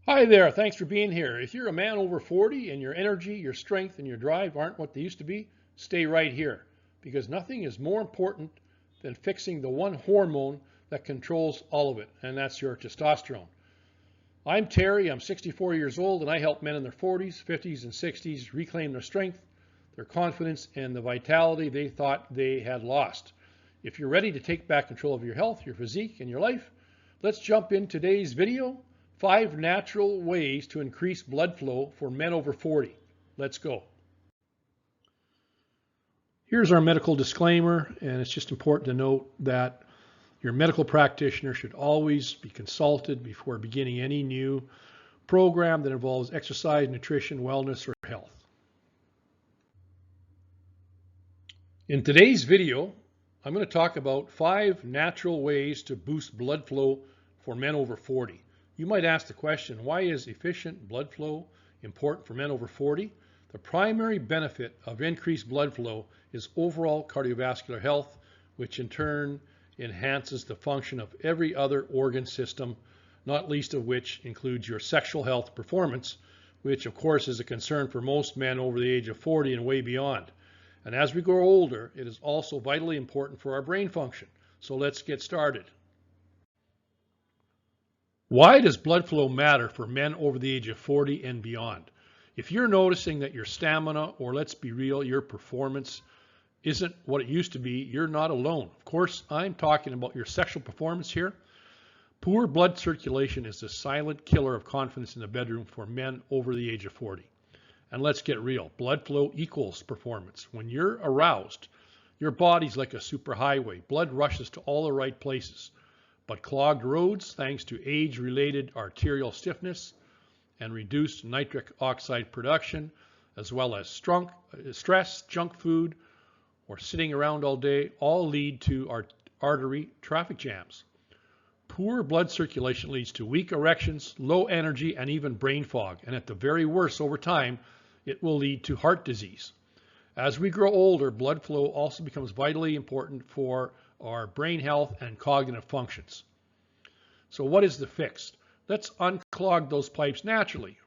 Hi there, thanks for being here. If you're a man over 40 and your energy, your strength, and your drive aren't what they used to be, stay right here because nothing is more important than fixing the one hormone that controls all of it, and that's your testosterone. I'm Terry, I'm 64 years old, and I help men in their 40s, 50s, and 60s reclaim their strength, their confidence, and the vitality they thought they had lost. If you're ready to take back control of your health, your physique, and your life, let's jump in today's video. 5 natural ways to increase blood flow for men over 40. Let's go. Here's our medical disclaimer, and it's just important to note that your medical practitioner should always be consulted before beginning any new program that involves exercise, nutrition, wellness, or health. In today's video, I'm going to talk about 5 natural ways to boost blood flow for men over 40. You might ask the question, why is efficient blood flow important for men over 40? The primary benefit of increased blood flow is overall cardiovascular health, which in turn enhances the function of every other organ system, not least of which includes your sexual health performance, which of course is a concern for most men over the age of 40 and way beyond. And as we grow older, it is also vitally important for our brain function. So let's get started. Why does blood flow matter for men over the age of 40 and beyond? If you're noticing that your stamina, or let's be real, your performance isn't what it used to be, you're not alone. Of course, I'm talking about your sexual performance here. Poor blood circulation is the silent killer of confidence in the bedroom for men over the age of 40. And let's get real, blood flow equals performance. When you're aroused, your body's like a superhighway. Blood rushes to all the right places. But clogged roads, thanks to age-related arterial stiffness and reduced nitric oxide production, as well as stress, junk food, or sitting around all day, all lead to artery traffic jams. Poor blood circulation leads to weak erections, low energy, and even brain fog. And at the very worst, over time, it will lead to heart disease. As we grow older, blood flow also becomes vitally important for our brain health and cognitive functions. So what is the fix? Let's unclog those pipes naturally.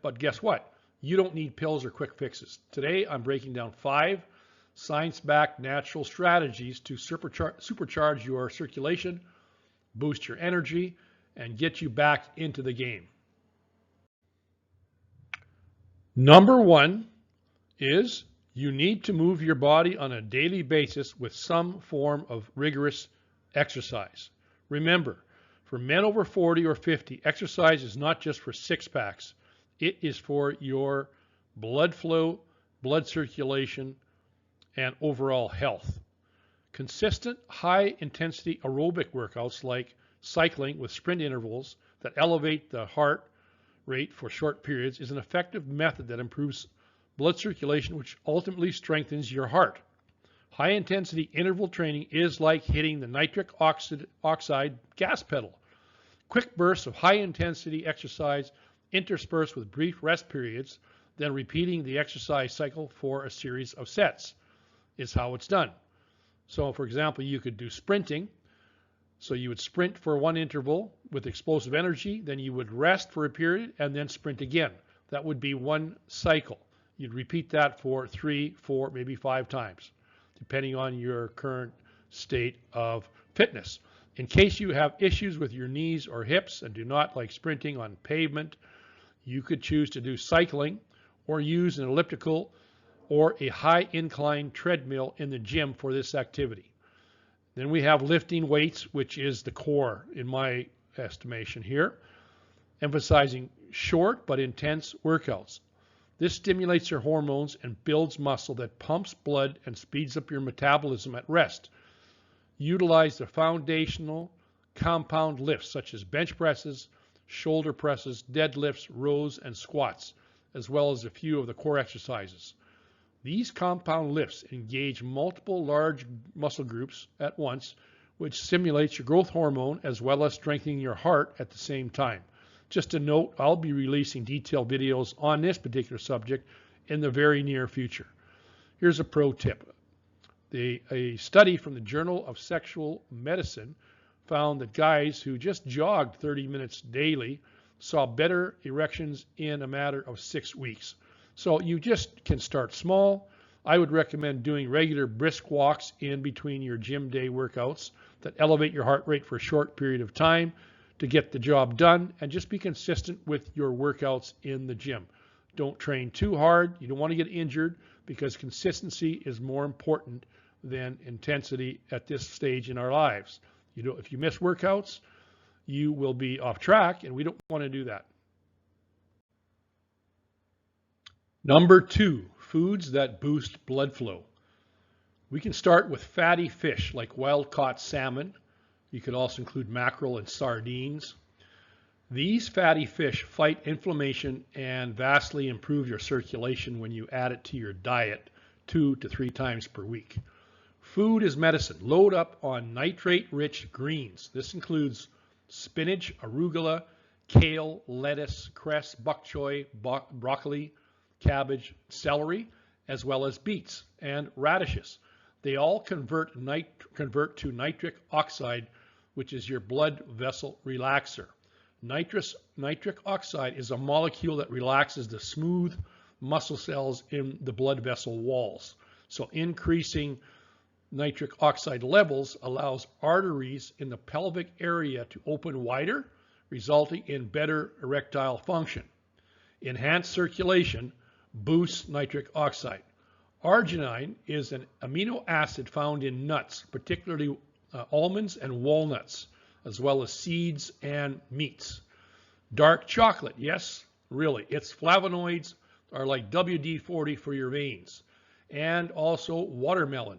But guess what? You don't need pills or quick fixes. Today, I'm breaking down 5 science-backed natural strategies to supercharge your circulation, boost your energy, and get you back into the game. Number 1 is you need to move your body on a daily basis with some form of rigorous exercise. Remember, for men over 40 or 50, exercise is not just for six-packs. It is for your blood flow, blood circulation, and overall health. Consistent, high-intensity aerobic workouts like cycling with sprint intervals that elevate the heart rate for short periods is an effective method that improves blood circulation, which ultimately strengthens your heart. High-intensity interval training is like hitting the nitric oxide gas pedal. Quick bursts of high-intensity exercise interspersed with brief rest periods, then repeating the exercise cycle for a series of sets is how it's done. So, for example, you could do sprinting. So you would sprint for one interval with explosive energy, then you would rest for a period, and then sprint again. That would be one cycle. You'd repeat that for 3, 4, maybe 5 times, depending on your current state of fitness. In case you have issues with your knees or hips and do not like sprinting on pavement, you could choose to do cycling or use an elliptical or a high incline treadmill in the gym for this activity. Then we have lifting weights, which is the core in my estimation here, emphasizing short but intense workouts. This stimulates your hormones and builds muscle that pumps blood and speeds up your metabolism at rest. Utilize the foundational compound lifts such as bench presses, shoulder presses, deadlifts, rows, and squats, as well as a few of the core exercises. These compound lifts engage multiple large muscle groups at once, which stimulates your growth hormone as well as strengthening your heart at the same time. Just a note, I'll be releasing detailed videos on this particular subject in the very near future. Here's a pro tip. A study from the Journal of Sexual Medicine found that guys who just jogged 30 minutes daily saw better erections in a matter of 6 weeks. So you just can start small. I would recommend doing regular brisk walks in between your gym day workouts that elevate your heart rate for a short period of time to get the job done, and just be consistent with your workouts in the gym. Don't train too hard. You don't want to get injured, because consistency is more important than intensity at this stage in our lives. If you miss workouts, you will be off track, and we don't want to do that. Number 2, foods that boost blood flow. We can start with fatty fish like wild-caught salmon. You could also include mackerel and sardines. These fatty fish fight inflammation and vastly improve your circulation when you add it to your diet 2 to 3 times per week. Food is medicine. Load up on nitrate-rich greens. This includes spinach, arugula, kale, lettuce, cress, bok choy, broccoli, cabbage, celery, as well as beets and radishes. They all convert to nitric oxide, which is your blood vessel relaxer. Nitric oxide is a molecule that relaxes the smooth muscle cells in the blood vessel walls. So increasing nitric oxide levels allows arteries in the pelvic area to open wider, resulting in better erectile function. Enhanced circulation boosts nitric oxide. Arginine is an amino acid found in nuts, particularly almonds and walnuts, as well as seeds and meats. Dark chocolate, yes, really, its flavonoids are like WD-40 for your veins. And also watermelon.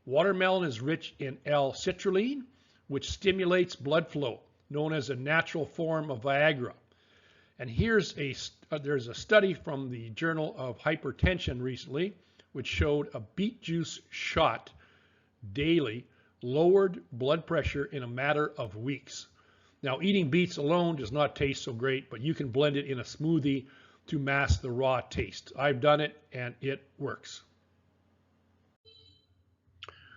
Watermelon is rich in L-citrulline, which stimulates blood flow, known as a natural form of Viagra. And there's a study from the Journal of Hypertension recently, which showed a beet juice shot daily lowered blood pressure in a matter of weeks. Now, eating beets alone does not taste so great, but you can blend it in a smoothie to mask the raw taste. I've done it, and it works.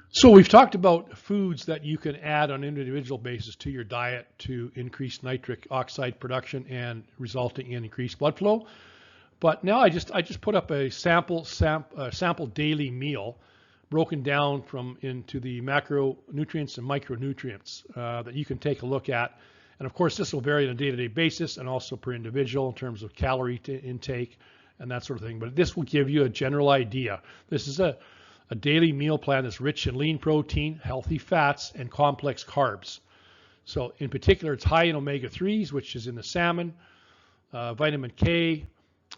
So we've talked about foods that you can add on an individual basis to your diet to increase nitric oxide production and resulting in increased blood flow. But now I just put up a sample daily meal broken down into the macronutrients and micronutrients that you can take a look at. And of course, this will vary on a day-to-day basis and also per individual in terms of calorie intake and that sort of thing. But this will give you a general idea. This is a daily meal plan that's rich in lean protein, healthy fats, and complex carbs. So in particular, it's high in omega-3s, which is in the salmon, vitamin K,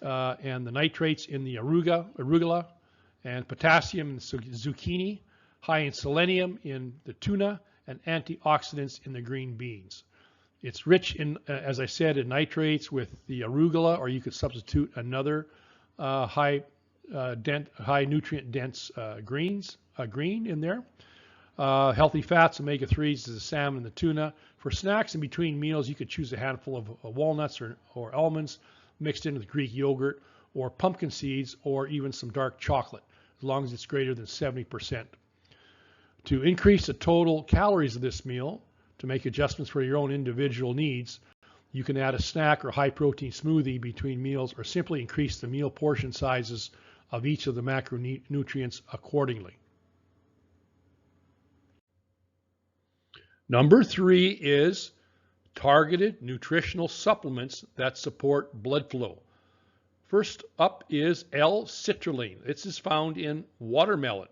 and the nitrates in the arugula, and potassium in the zucchini, high in selenium in the tuna, and antioxidants in the green beans. It's rich in, as I said, in nitrates with the arugula, or you could substitute another high nutrient dense green in there. Healthy fats, omega-3s is the salmon and the tuna. For snacks in between meals, you could choose a handful of walnuts or almonds mixed in with Greek yogurt or pumpkin seeds or even some dark chocolate, as long as it's greater than 70%. To increase the total calories of this meal, to make adjustments for your own individual needs, you can add a snack or high protein smoothie between meals, or simply increase the meal portion sizes of each of the macronutrients accordingly. Number 3 is targeted nutritional supplements that support blood flow. First up is L-citrulline. This is found in watermelon.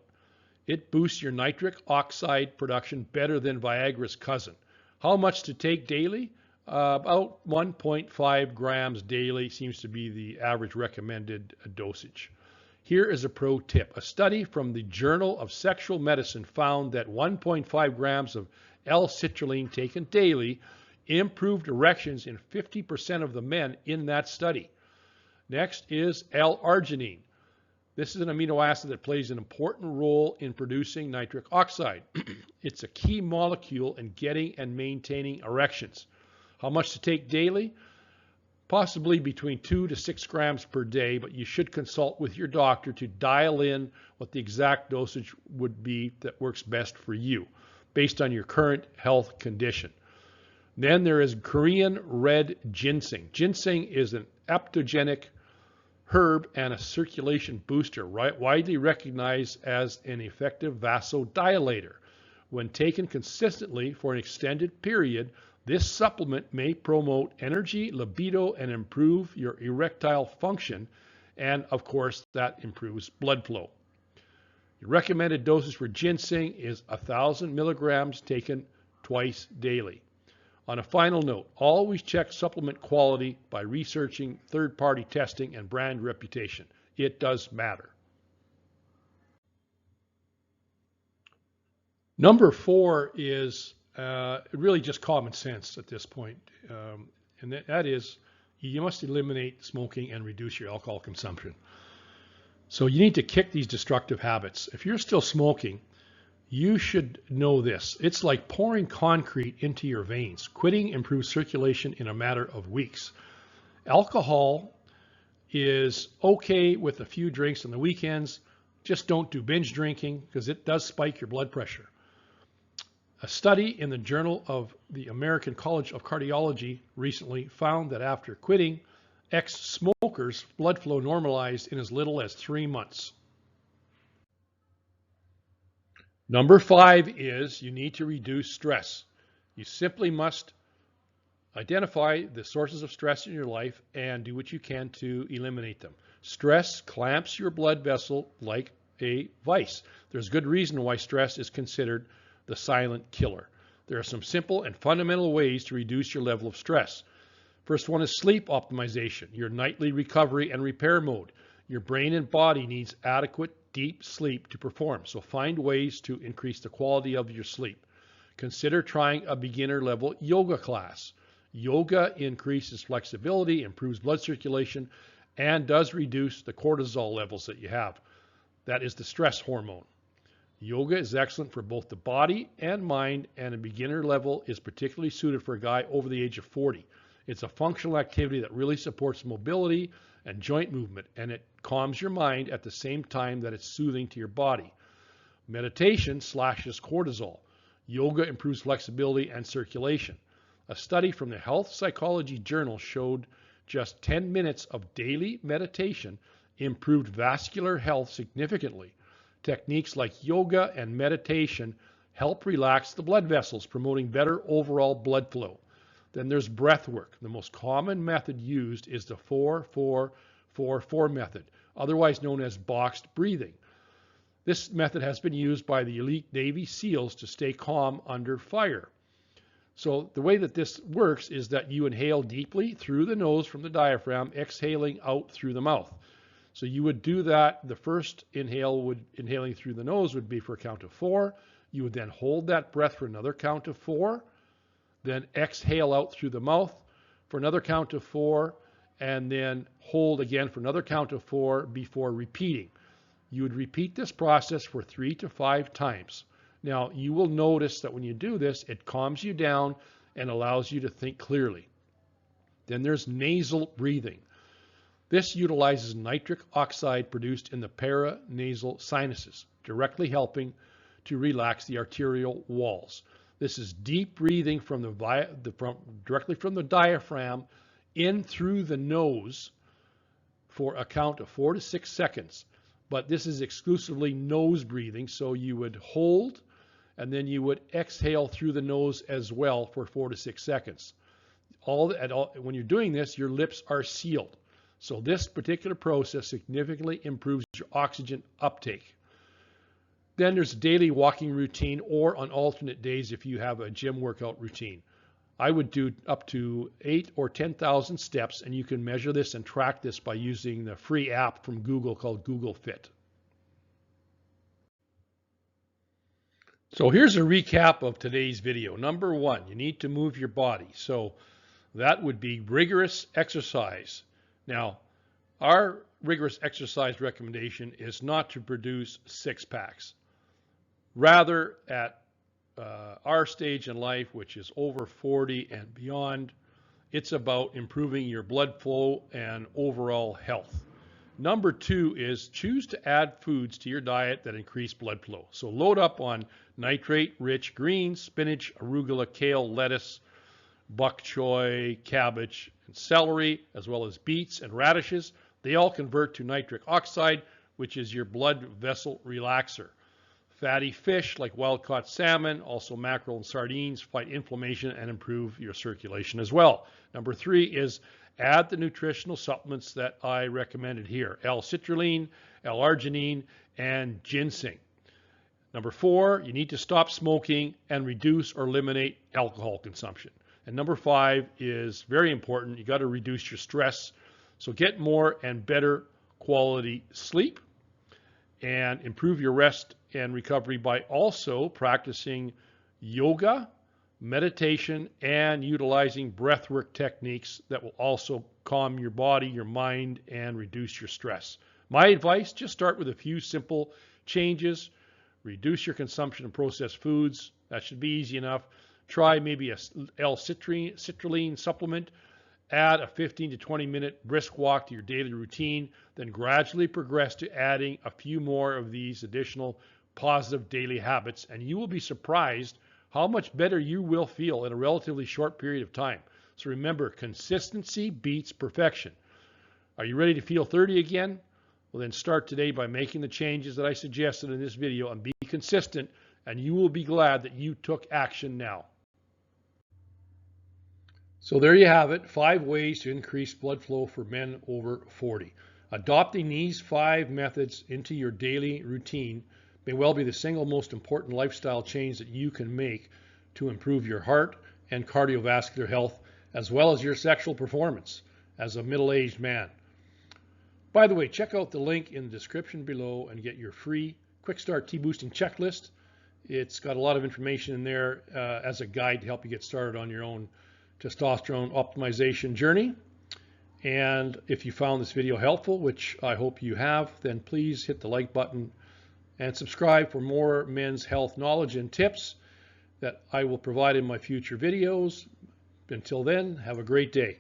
It boosts your nitric oxide production better than Viagra's cousin. How much to take daily? About 1.5 grams daily seems to be the average recommended dosage. Here is a pro tip. A study from the Journal of Sexual Medicine found that 1.5 grams of L-citrulline taken daily improved erections in 50% of the men in that study. Next is L-arginine. This is an amino acid that plays an important role in producing nitric oxide. It's a key molecule in getting and maintaining erections. How much to take daily? Possibly between 2 to 6 grams per day, but you should consult with your doctor to dial in what the exact dosage would be that works best for you, based on your current health condition. Then there is Korean red ginseng. Ginseng is an aptogenic herb and a circulation booster, widely recognized as an effective vasodilator. When taken consistently for an extended period, this supplement may promote energy, libido, and improve your erectile function, and of course, that improves blood flow. The recommended dosage for ginseng is 1,000 milligrams taken twice daily. On a final note, always check supplement quality by researching third-party testing and brand reputation. It does matter. Number 4 is really just common sense at this point, and that is you must eliminate smoking and reduce your alcohol consumption. So you need to kick these destructive habits. If you're still smoking, you should know this. It's like pouring concrete into your veins. Quitting improves circulation in a matter of weeks. Alcohol is okay with a few drinks on the weekends. Just don't do binge drinking because it does spike your blood pressure. A study in the Journal of the American College of Cardiology recently found that after quitting, ex-smokers' blood flow normalized in as little as 3 months. Number 5 is you need to reduce stress. You simply must identify the sources of stress in your life and do what you can to eliminate them. Stress clamps your blood vessel like a vice. There's good reason why stress is considered the silent killer. There are some simple and fundamental ways to reduce your level of stress. First one is sleep optimization, your nightly recovery and repair mode. Your brain and body needs adequate deep sleep to perform, so find ways to increase the quality of your sleep. Consider trying a beginner level yoga class. Yoga increases flexibility, improves blood circulation, and does reduce the cortisol levels that you have. That is the stress hormone. Yoga is excellent for both the body and mind, and a beginner level is particularly suited for a guy over the age of 40. It's a functional activity that really supports mobility and joint movement, and it calms your mind at the same time that it's soothing to your body. Meditation slashes cortisol. Yoga improves flexibility and circulation. A study from the Health Psychology Journal showed just 10 minutes of daily meditation improved vascular health significantly. Techniques like yoga and meditation help relax the blood vessels, promoting better overall blood flow. Then there's breath work. The most common method used is the 4-4-4-4 method, otherwise known as boxed breathing. This method has been used by the elite Navy SEALs to stay calm under fire. So the way that this works is that you inhale deeply through the nose from the diaphragm, exhaling out through the mouth. So you would do that. The first inhaling through the nose would be for a count of 4. You would then hold that breath for another count of 4. Then exhale out through the mouth for another count of 4, and then hold again for another count of 4 before repeating. You would repeat this process for 3 to 5 times. Now, you will notice that when you do this, it calms you down and allows you to think clearly. Then there's nasal breathing. This utilizes nitric oxide produced in the paranasal sinuses, directly helping to relax the arterial walls. This is deep breathing directly from the diaphragm in through the nose for a count of 4 to 6 seconds. But this is exclusively nose breathing, so you would hold and then you would exhale through the nose as well for 4 to 6 seconds. When you're doing this, your lips are sealed. So this particular process significantly improves your oxygen uptake. Then there's a daily walking routine, or on alternate days if you have a gym workout routine. I would do up to 8 or 10,000 steps, and you can measure this and track this by using the free app from Google called Google Fit. So here's a recap of today's video. Number 1, you need to move your body. So that would be rigorous exercise. Now, our rigorous exercise recommendation is not to produce 6-packs. Rather, at our stage in life, which is over 40 and beyond, it's about improving your blood flow and overall health. Number 2 is choose to add foods to your diet that increase blood flow. So load up on nitrate-rich greens, spinach, arugula, kale, lettuce, bok choy, cabbage, and celery, as well as beets and radishes. They all convert to nitric oxide, which is your blood vessel relaxer. Fatty fish like wild-caught salmon, also mackerel and sardines, fight inflammation and improve your circulation as well. Number 3 is add the nutritional supplements that I recommended here: L-citrulline, L-arginine, and ginseng. Number 4, you need to stop smoking and reduce or eliminate alcohol consumption. And number 5 is very important. You got to reduce your stress. So get more and better quality sleep and improve your rest and recovery by also practicing yoga, meditation, and utilizing breathwork techniques that will also calm your body, your mind, and reduce your stress. My advice, just start with a few simple changes. Reduce your consumption of processed foods. That should be easy enough. Try maybe a L-citrulline supplement. Add a 15 to 20 minute brisk walk to your daily routine. Then gradually progress to adding a few more of these additional positive daily habits, and you will be surprised how much better you will feel in a relatively short period of time. So remember, consistency beats perfection. Are you ready to feel 30 again? Well, then start today by making the changes that I suggested in this video and be consistent, and you will be glad that you took action now. So there you have it, 5 ways to increase blood flow for men over 40. Adopting these 5 methods into your daily routine may well be the single most important lifestyle change that you can make to improve your heart and cardiovascular health, as well as your sexual performance as a middle-aged man. By the way, check out the link in the description below and get your free Quick Start T-Boosting checklist. It's got a lot of information in there as a guide to help you get started on your own testosterone optimization journey. And if you found this video helpful, which I hope you have, then please hit the like button and subscribe for more men's health knowledge and tips that I will provide in my future videos. Until then, have a great day.